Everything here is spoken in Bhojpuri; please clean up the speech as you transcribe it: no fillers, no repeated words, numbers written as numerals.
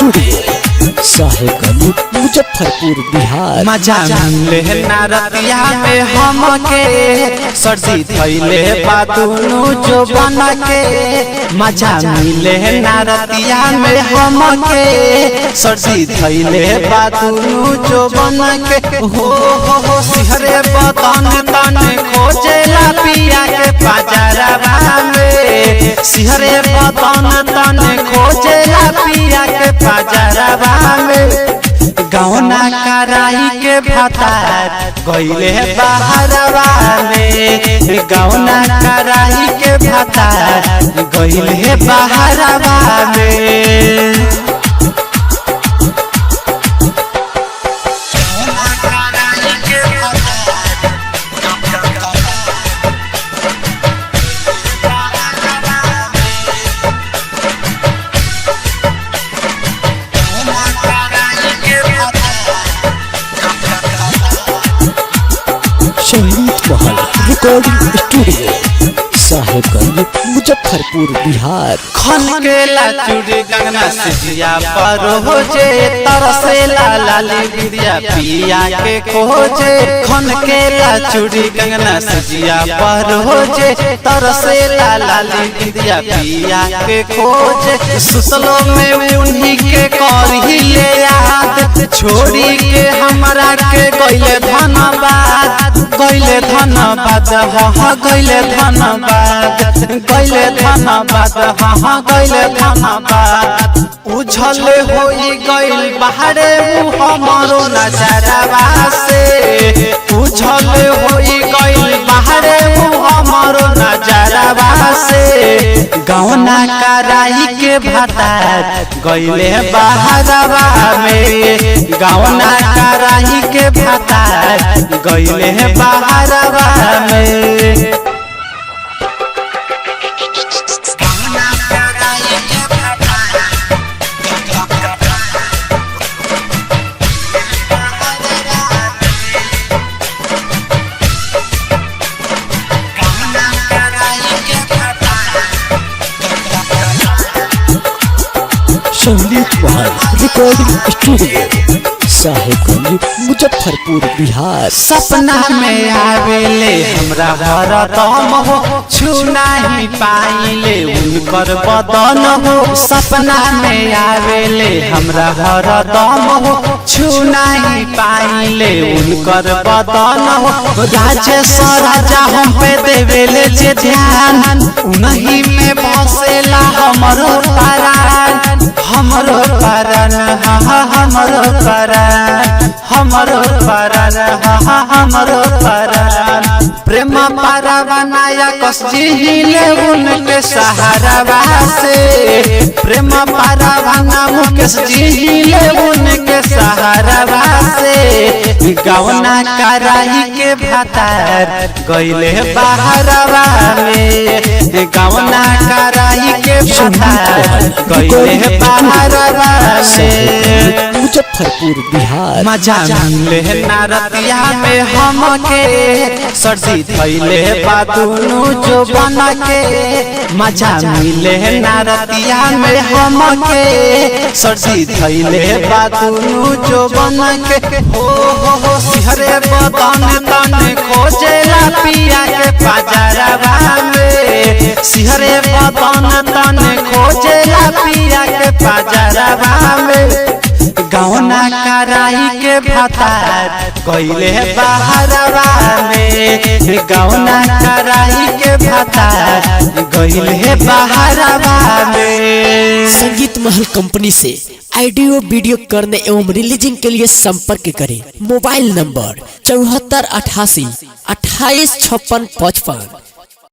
स्टूडियो साहेबगंज मुजफ्फरपुर बिहार। मजा मिले नारतिया में हमके सर्दी थैले बादुनु जो बन के। मजा मिले नारतिया में हमके सर्दी थैले बादुनु जो बन के। हो सिहरे बदन तन खोजेला पिया के पाजरवा में। सिहरे बदन तन खोजेला पिया के पाजरवा में। गौना कराई के भतार गइले बहरवा में। गौना कराई के भतार गइले बहरवा में। संगीत महल रिकॉर्डिंग स्टूडियो साहेबगंज मुजफ्फरपुर बिहार। खनकेला चूड़ी कंगना सिजिया पर होजे तरसेला लाली विद्या पिया के खोजे। खनकेला चूड़ी कंगना सिजिया पर होजे तरसेला लाली विद्या पिया के खोजे। सुतलो में उन्हीं के करही ले याद छोड़ी के हमरा के गइले धन्यवाद। गइले धन्यवाद हाँ गइले धन्यवाद। गइले धन्यवाद हाँ गइले धन्यवाद। उछल होई गइल बाहरे हमरो नजरवा से। उछल होई गइल बाहरे हमरो नजरवा से। गौना कराई के भतार गइले बहरवा में। गौना कराई के भतार गइले बहरवा में। संगीत महल रिकॉर्डिंग स्टूडियो साहेबगंज मुजफ्फरपुर बिहार। सपना में आवेले हमरा भरतम हो छू नहीं पाइले उनकर बदन हो। सपना में आवेले हमरा भरतम हो छू नहीं पाइले उनकर बदन हो। राजेश्वर राजा हम पे देवेले जे ध्यान उन्हीं में बसेला हमरो परान। हमरो परान हाँ हमरो परान। हमरो परान हाँ हमरो परान। प्रेम पारावा नायक जिहिले उनके सहारावा से। प्रेम पारावा ना मुकेश जिहिले उनके सहारावा से। गौना कराई के भतार गइले बहरवा में। गौना कराई के भतार गइले बहरवा में। मुजफ्फरपुर बिहार। मजा मिले नारतिया में हमके सर्दी थैले बादुनु जो बन के। मजा मिले नारतिया में हमके सर्दी थैले बादुनु जो बन के। हो सिहरे बदन तन खोजेला पिया के पाजरवा में। सिहरे बदन तन खोजेला पिया के पाजरवा में। गौना कराई के भतार गइले बहरवा में। गौना कराई के भतार गइले बहरवा में। संगीत महल कंपनी से ऑडियो वीडियो करने एवं रिलीजिंग के लिए संपर्क करें। Mobile number 7488 285655।